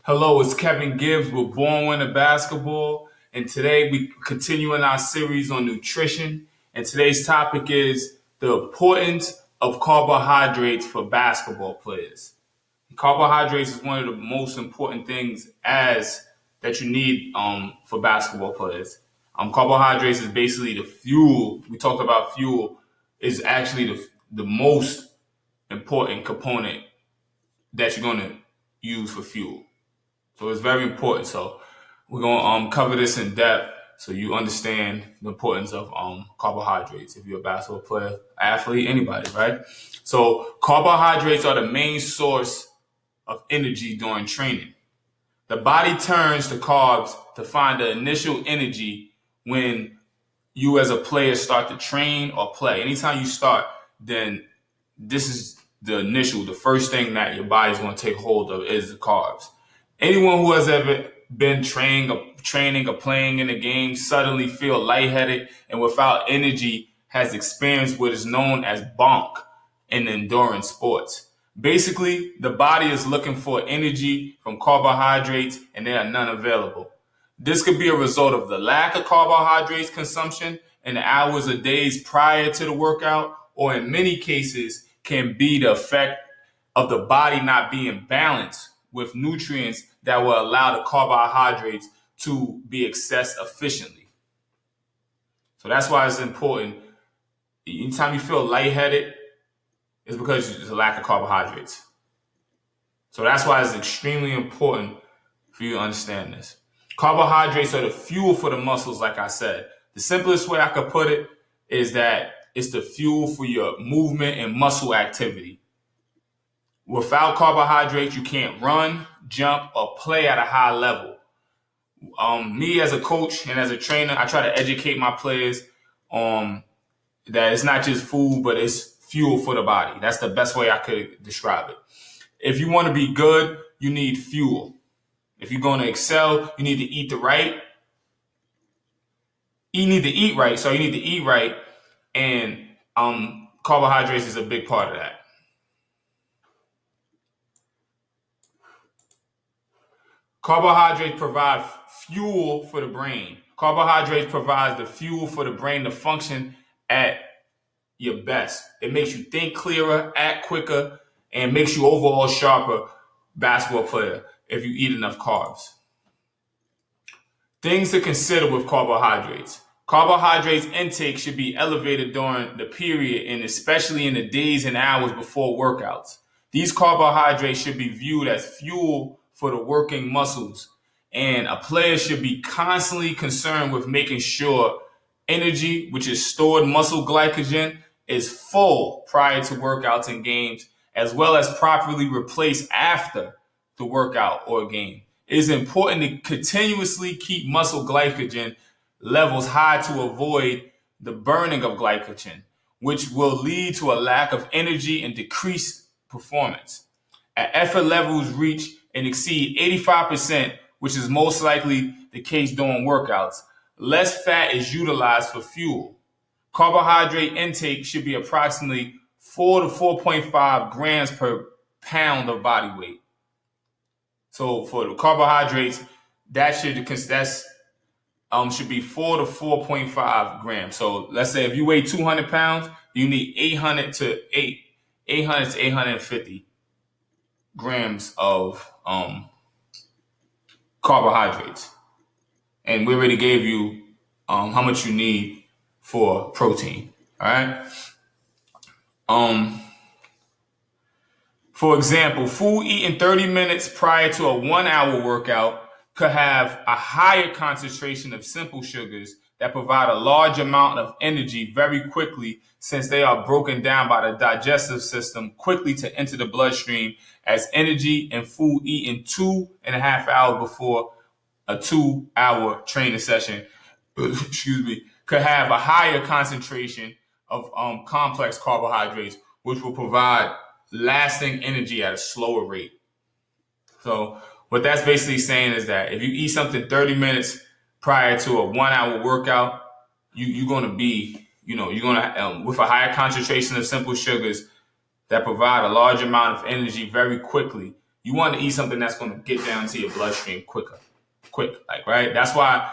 Hello, it's Kevin Gibbs with Born Winner Basketball, and today we continue in our series on nutrition. And today's topic is the importance of carbohydrates for basketball players. Carbohydrates is one of the most important things as that you need for basketball players. Carbohydrates is basically the fuel. We talked about fuel is actually the most important component that you're going to use for fuel. So it's very important. So we're gonna cover this in depth so you understand the importance of carbohydrates. If you're a basketball player, athlete, anybody, right? So carbohydrates are the main source of energy during training. The body turns to carbs to find the initial energy when you as a player start to train or play. Anytime you start, then this is the first thing that your body's going to take hold of is the carbs. Anyone who has ever been training or playing in a game suddenly feel lightheaded and without energy has experienced what is known as bonk in endurance sports. Basically, the body is looking for energy from carbohydrates and there are none available. This could be a result of the lack of carbohydrates consumption in the hours or days prior to the workout, or in many cases can be the effect of the body not being balanced with nutrients that will allow the carbohydrates to be accessed efficiently. So that's why it's important. Anytime you feel lightheaded, it's because there's a lack of carbohydrates. So that's why it's extremely important for you to understand this. Carbohydrates are the fuel for the muscles, like I said. The simplest way I could put it is that it's the fuel for your movement and muscle activity. Without carbohydrates, you can't run, jump, or play at a high level. Me as a coach and as a trainer, I try to educate my players that it's not just food, but it's fuel for the body. That's the best way I could describe it. If you want to be good, you need fuel. If you're going to excel, you need to eat right. You need to eat right, so you need to eat right, and carbohydrates is a big part of that. Carbohydrates provide fuel for the brain. Carbohydrates provide the fuel for the brain to function at your best. It makes you think clearer, act quicker, and makes you overall sharper basketball player if you eat enough carbs. Things to consider with carbohydrates. Carbohydrates intake should be elevated during the period and especially in the days and hours before workouts. These carbohydrates should be viewed as fuel for the working muscles, and a player should be constantly concerned with making sure energy, which is stored muscle glycogen, is full prior to workouts and games, as well as properly replaced after the workout or game. It is important to continuously keep muscle glycogen levels high to avoid the burning of glycogen, which will lead to a lack of energy and decreased performance. At effort levels reach and exceed 85%, which is most likely the case during workouts, less fat is utilized for fuel. Carbohydrate intake should be approximately 4 to 4.5 grams per pound of body weight. So for the carbohydrates, that should be 4 to 4.5 grams. So let's say if you weigh 200 pounds, you need 800 to 850 grams of carbohydrates. And we already gave you how much you need for protein. All right. For example, food eaten 30 minutes prior to a 1 hour workout could have a higher concentration of simple sugars that provide a large amount of energy very quickly, since they are broken down by the digestive system quickly to enter the bloodstream as energy, and food eaten 2.5 hours before a 2 hour training session could have a higher concentration of complex carbohydrates, which will provide lasting energy at a slower rate. So what that's basically saying is that if you eat something 30 minutes prior to a 1 hour workout, you're going to be, you're going to, with a higher concentration of simple sugars that provide a large amount of energy very quickly, You want to eat something that's going to get down to your bloodstream quick, right? That's why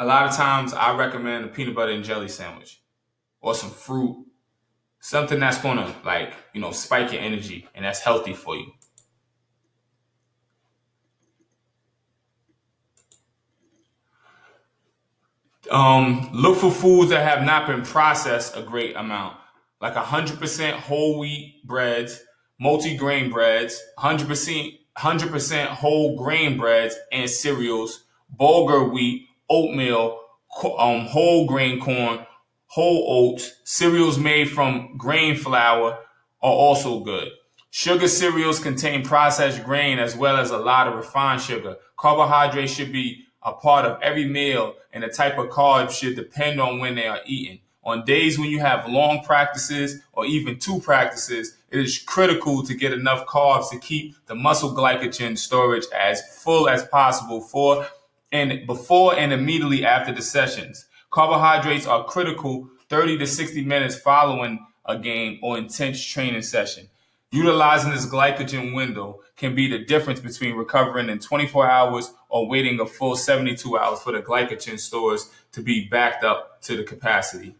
a lot of times I recommend a peanut butter and jelly sandwich or some fruit, something that's going to spike your energy and that's healthy for you. Look for foods that have not been processed a great amount, like 100% whole wheat breads, multi-grain breads, 100% whole grain breads and cereals, bulgur wheat, oatmeal, whole grain corn, whole oats, cereals made from grain flour are also good. Sugar cereals contain processed grain as well as a lot of refined sugar. Carbohydrates should be a part of every meal, and the type of carbs should depend on when they are eaten. On days when you have long practices or even two practices, it is critical to get enough carbs to keep the muscle glycogen storage as full as possible before and immediately after the sessions. Carbohydrates are critical 30 to 60 minutes following a game or intense training session. Utilizing this glycogen window can be the difference between recovering in 24 hours or waiting a full 72 hours for the glycogen stores to be backed up to the capacity.